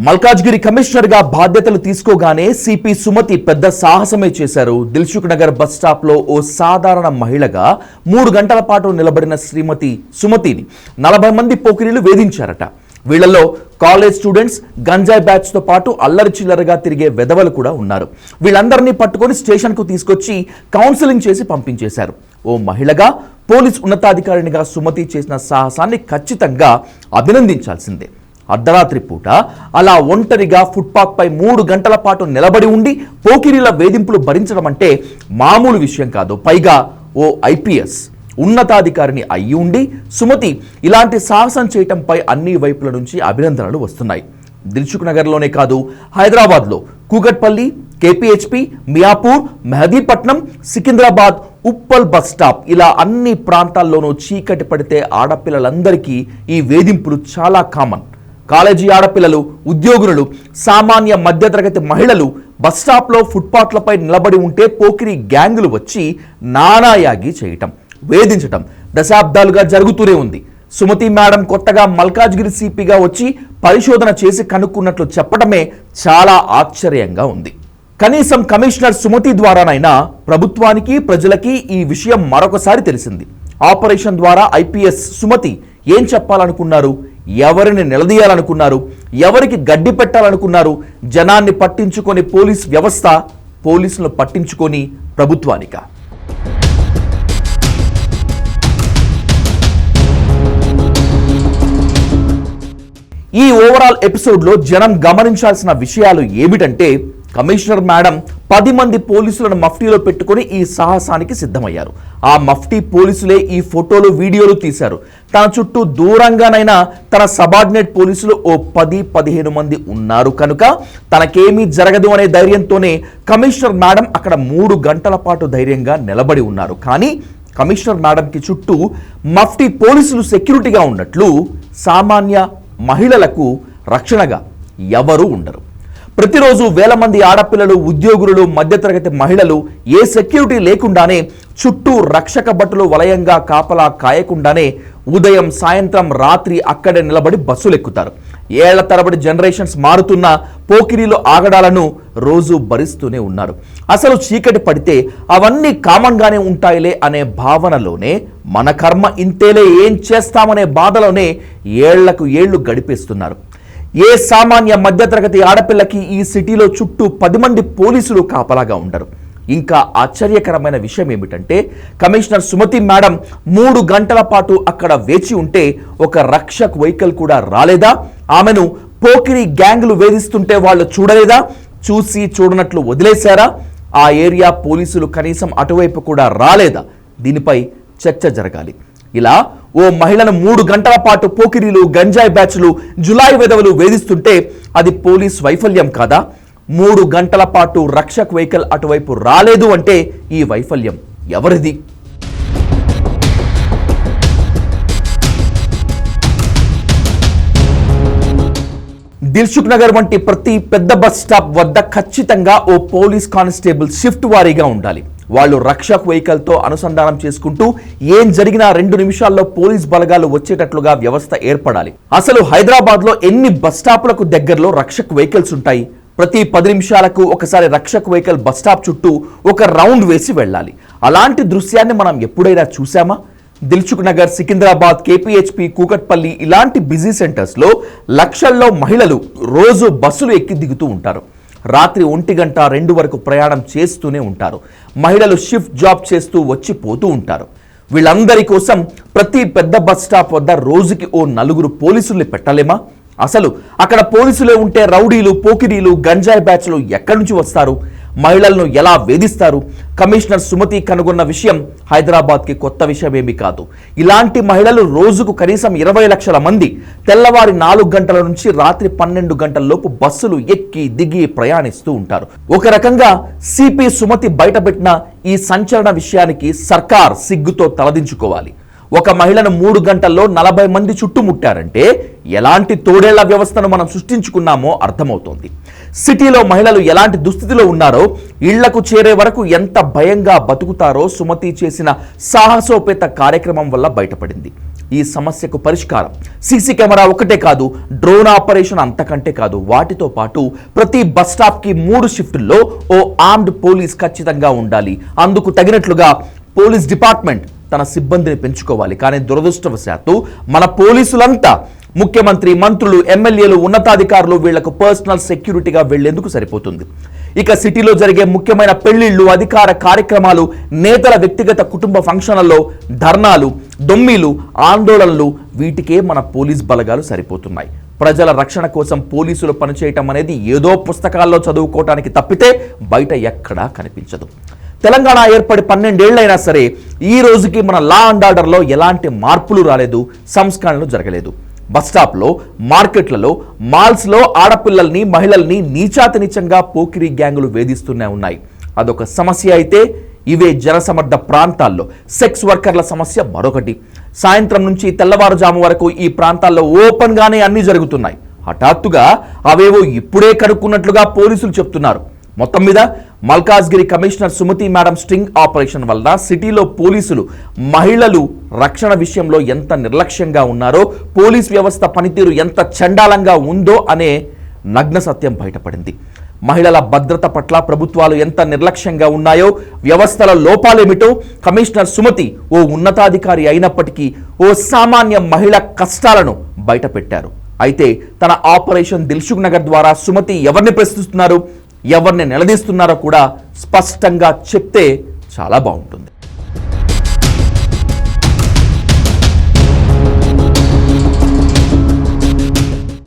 Malkajgiri commissioner గా బాధ్యతలు తీసుకోగానే సిపి సుమతి పెద్ద సాహసమే చేశారు. దిల్సుఖ్ నగర్ బస్ స్టాప్ లో ఓ సాధారణ మహిళగా 3 గంటల పాటు నిలబడిన శ్రీమతి సుమతిని 40 మంది పోకిరీలు వేధించారట. వీళ్లలో కాలేజ్ స్టూడెంట్స్, గంజాయి బ్యాచ్ తో పాటు అల్లరి చిల్లరగా తిరిగే వెధవలు కూడా ఉన్నారు. వీళ్ళందరినీ పట్టుకొని స్టేషన్ కు తీసుకొచ్చి కౌన్సిలింగ్ చేసి పంపించేశారు. ఓ మహిళగా పోలీస్ ఉన్నతాధికారినిగా సుమతి చేసిన సాహసాన్ని ఖచ్చితంగా అభినందించాల్సిందే. అర్ధరాత్రి పూట అలా ఒంటరిగా ఫుట్పాత్ పై 3 గంటల పాటు నిలబడి ఉండి పోకిరీల వేధింపులు భరించడం అంటే మామూలు విషయం కాదు. పైగా ఓ ఐపీఎస్ ఉన్నతాధికారిని అయ్యి ఉండి సుమతి ఇలాంటి సాహసం చేయటంపై అన్ని వైపుల నుంచి అభినందనలు వస్తున్నాయి. దిల్సుఖ్ నగర్లోనే కాదు, హైదరాబాద్లో కూకట్పల్లి, కేపీహెచ్పి, మియాపూర్, మెహదీపట్నం, సికింద్రాబాద్, ఉప్పల్ బస్ స్టాప్ ఇలా అన్ని ప్రాంతాల్లోనూ చీకటి పడితే ఆడపిల్లలందరికీ ఈ వేధింపులు చాలా కామన్. కాలేజీ ఆడపిల్లలు, ఉద్యోగులు, సామాన్య మధ్యతరగతి మహిళలు బస్టాప్లో ఫుట్పాత్లపై నిలబడి ఉంటే పోకిరి గ్యాంగులు వచ్చి నానాయాగి చేయటం, వేధించటం దశాబ్దాలుగా జరుగుతూనే ఉంది. సుమతి మేడం కొత్తగా మల్కాజ్గిరి సిపిగా వచ్చి పరిశోధన చేసి కనుక్కున్నట్లు చెప్పడమే చాలా ఆశ్చర్యంగా ఉంది. కనీసం కమిషనర్ సుమతి ద్వారానైనా ప్రభుత్వానికి, ప్రజలకి ఈ విషయం మరొకసారి తెలిసింది. ఆపరేషన్ ద్వారా ఐపీఎస్ సుమతి ఏం చెప్పాలనుకున్నారు, ఎవరిని నిలదీయాలనుకున్నారు, ఎవరికి గడ్డి పెట్టాలనుకున్నారు? జనాన్ని పట్టించుకొని పోలీస్ వ్యవస్థ, పోలీసులను పట్టించుకొని ప్రభుత్వానిక? ఈ ఓవరాల్ ఎపిసోడ్లో జనం గమనించాల్సిన విషయాలు ఏమిటంటే, కమిషనర్ మేడం 10 మంది పోలీసులను మఫ్టీలో పెట్టుకొని ఈ సాహసానికి సిద్ధమయ్యారు. ఆ మఫ్టీ పోలీసులే ఈ ఫోటోలు, వీడియోలు తీశారు. తన చుట్టూ దూరంగానైనా తన సబార్డినేట్ పోలీసులు ఓ 10-15 మంది ఉన్నారు కనుక తనకేమీ జరగదు అనే ధైర్యంతోనే కమిషనర్ మేడం అక్కడ 3 గంటల పాటు ధైర్యంగా నిలబడి ఉన్నారు. కానీ కమిషనర్ మేడంకి చుట్టూ మఫ్టీ పోలీసులు సెక్యూరిటీగా ఉన్నట్లు సామాన్య మహిళలకు రక్షణగా ఎవరూ ఉండరు. ప్రతిరోజు వేల మంది ఆడపిల్లలు, ఉద్యోగులు, మధ్యతరగతి మహిళలు ఏ సెక్యూరిటీ లేకుండానే, చుట్టూ రక్షక భటులు వలయంగా కాపలా కాయకుండానే ఉదయం, సాయంత్రం, రాత్రి అక్కడే నిలబడి బస్సులు ఎక్కుతారు. ఏళ్ల తరబడి జనరేషన్స్ మారుతున్న పోకిరీలో ఆగడాలను రోజు భరిస్తూనే ఉన్నారు. అసలు చీకటి పడితే అవన్నీ కామన్గానే ఉంటాయిలే అనే భావనలోనే, మన కర్మ ఇంతేలే ఏం చేస్తామనే బాధలోనే ఏళ్లకు ఏళ్లు గడిపేస్తున్నారు. ఏ సామాన్య మధ్యతరగతి ఆడపిల్లకి ఈ సిటీలో చుట్టూ 10 మంది పోలీసులు కాపలాగా ఉండరు. ఇంకా ఆశ్చర్యకరమైన విషయం ఏమిటంటే, కమిషనర్ సుమతి మేడం 3 గంటల పాటు అక్కడ వేచి ఉంటే ఒక రక్షక్ వెహికల్ కూడా రాలేదా? ఆమెను పోకిరి గ్యాంగులు వేధిస్తుంటే వాళ్ళు చూడలేదా? చూసి చూడనట్లు వదిలేశారా? ఆ ఏరియా పోలీసులు కనీసం అటువైపు కూడా రాలేదా? దీనిపై చర్చ జరగాలి. ఇలా ఓ మహిళను 3 గంటల పాటు పోకిరీలు, గంజాయి బ్యాచ్లు, జులాయి వెధవలు వేధిస్తుంటే అది పోలీస్ వైఫల్యం కాదా? 3 గంటల పాటు రక్షక్ వెహికల్ అటువైపు రాలేదు అంటే ఈ వైఫల్యం ఎవరిది? దిల్సుఖ్ నగర్ వంటి ప్రతి పెద్ద బస్ స్టాప్ వద్ద ఖచ్చితంగా ఓ పోలీస్ కానిస్టేబుల్ షిఫ్ట్ వారీగా ఉండాలి. వాళ్ళు రక్షక్ వెహికల్తో అనుసంధానం చేసుకుంటూ ఏం జరిగినా 2 నిమిషాల్లో పోలీస్ బలగాలు వచ్చేటట్లుగా వ్యవస్థ ఏర్పడాలి. అసలు హైదరాబాద్లో ఎన్ని బస్ స్టాపులకు దగ్గరలో రక్షక్ వెహికల్స్ ఉంటాయి? ప్రతి 10 నిమిషాలకు ఒకసారి రక్షక్ వెహికల్ బస్ స్టాప్ చుట్టూ ఒక రౌండ్ వేసి వెళ్ళాలి. అలాంటి దృశ్యాన్ని మనం ఎప్పుడైనా చూసామా? దిల్సుఖ్ నగర్, సికింద్రాబాద్, కేపీహెచ్పి, కూకట్పల్లి ఇలాంటి బిజీ సెంటర్స్లో లక్షల్లో మహిళలు రోజు బస్సులు ఎక్కి దిగుతూ ఉంటారు. రాత్రి 1 గంట 2 వరకు ప్రయాణం చేస్తూనే ఉంటారు. మహిళలు షిఫ్ట్ జాబ్ చేస్తూ వచ్చి పోతూ ఉంటారు. వీళ్ళందరి కోసం ప్రతి పెద్ద బస్ స్టాప్ వద్ద రోజుకి ఓ 4 పోలీసుల్ని పెట్టలేమా? అసలు అక్కడ పోలీసులే ఉంటే రౌడీలు, పోకిరీలు, గంజాయి బ్యాచ్లు ఎక్కడి నుంచి వస్తారు? మహిళలను ఎలా వేధిస్తారు? కమిషనర్ సుమతి కనుగొన్న విషయం హైదరాబాద్కి కొత్త విషయమేమీ కాదు. ఇలాంటి మహిళలు రోజుకు కనీసం 20 లక్షల మంది తెల్లవారి 4 గంటల నుంచి రాత్రి 12 గంటల లోపు బస్సులు ఎక్కి దిగి ప్రయాణిస్తూ ఉంటారు. ఒక రకంగా సిపి సుమతి బయటపెట్టిన ఈ సంచలన విషయానికి సర్కార్ సిగ్గుతో తలదించుకోవాలి. ఒక మహిళను 3 గంటల్లో 40 మంది చుట్టుముట్టారంటే ఎలాంటి తోడేళ్ల వ్యవస్థను మనం సృష్టించుకున్నామో అర్థమవుతోంది. సిటీలో మహిళలు ఎలాంటి దుస్థితిలో ఉన్నారో, ఇళ్లకు చేరే వరకు ఎంత భయంగా బతుకుతారో సుమతి చేసిన సాహసోపేత కార్యక్రమం వల్ల బయటపడింది. ఈ సమస్యకు పరిష్కారం సీసీ కెమెరా ఒకటే కాదు, డ్రోన్ ఆపరేషన్ అంతకంటే కాదు. వాటితో పాటు ప్రతి బస్ స్టాప్కి 3 షిఫ్టుల్లో ఓ ఆర్మ్డ్ పోలీస్ ఖచ్చితంగా ఉండాలి. అందుకు తగినట్లుగా పోలీస్ డిపార్ట్మెంట్ తన సిబ్బందిని పెంచుకోవాలి. కానీ దురదృష్టవశాత్తు మన పోలీసులంతా ముఖ్యమంత్రి, మంత్రులు, ఎమ్మెల్యేలు, ఉన్నతాధికారులు వీళ్లకు పర్సనల్ సెక్యూరిటీగా వెళ్లేందుకు సరిపోతుంది. ఇక సిటీలో జరిగే ముఖ్యమైన పెళ్లిళ్లు, అధికార కార్యక్రమాలు, నేతల వ్యక్తిగత కుటుంబ ఫంక్షన్లలో ధర్నాలు, దొమ్మిలు, ఆందోళనలు వీటికే మన పోలీస్ బలగాలు సరిపోతున్నాయి. ప్రజల రక్షణ కోసం పోలీసులు పనిచేయటం అనేది ఏదో పుస్తకాల్లో చదువుకోవటానికి తప్పితే బయట ఎక్కడా కనిపించదు. తెలంగాణ ఏర్పడి 12 ఏళ్లైనా సరే ఈ రోజుకి మన లా అండ్ ఆర్డర్లో ఎలాంటి మార్పులు రాలేదు, సంస్కరణలు జరగలేదు. బస్టాప్లో, మార్కెట్లలో, మాల్స్లో ఆడపిల్లల్ని, మహిళల్ని నీచాతినీచంగా పోకిరీ గ్యాంగులు వేధిస్తూనే ఉన్నాయి. అదొక సమస్య అయితే ఇవే జనసమర్థ ప్రాంతాల్లో సెక్స్ వర్కర్ల సమస్య మరొకటి. సాయంత్రం నుంచి తెల్లవారుజాము వరకు ఈ ప్రాంతాల్లో ఓపెన్గానే అన్నీ జరుగుతున్నాయి. హఠాత్తుగా అవేవో ఇప్పుడే కనుక్కున్నట్లుగా పోలీసులు చెప్తున్నారు. మొత్తం మీద Malkajgiri commissioner Sumathi madam sting operation వల్ల సిటీలో పోలీసులు మహిళలు రక్షణ విషయంలో ఎంత నిర్లక్ష్యంగా ఉన్నారో, పోలీస్ వ్యవస్థ పనితీరు ఎంత చండాలంగా ఉందో అనే నగ్న సత్యం బయటపడింది. మహిళల భద్రత పట్ల ప్రభుత్వాలు ఎంత నిర్లక్ష్యంగా ఉన్నాయో, వ్యవస్థల లోపాలేమిటో కమిషనర్ సుమతి ఓ ఉన్నతాధికారి అయినప్పటికీ ఓ సామాన్య మహిళ కష్టాలను బయటపెట్టారు. అయితే తన ఆపరేషన్ దిల్సుఖ్ నగర్ ద్వారా సుమతి ఎవరిని ప్రశ్నిస్తున్నారు, ఎవరిని నిలదీస్తున్నారో కూడా స్పష్టంగా చెప్తే చాలా బాగుంటుంది.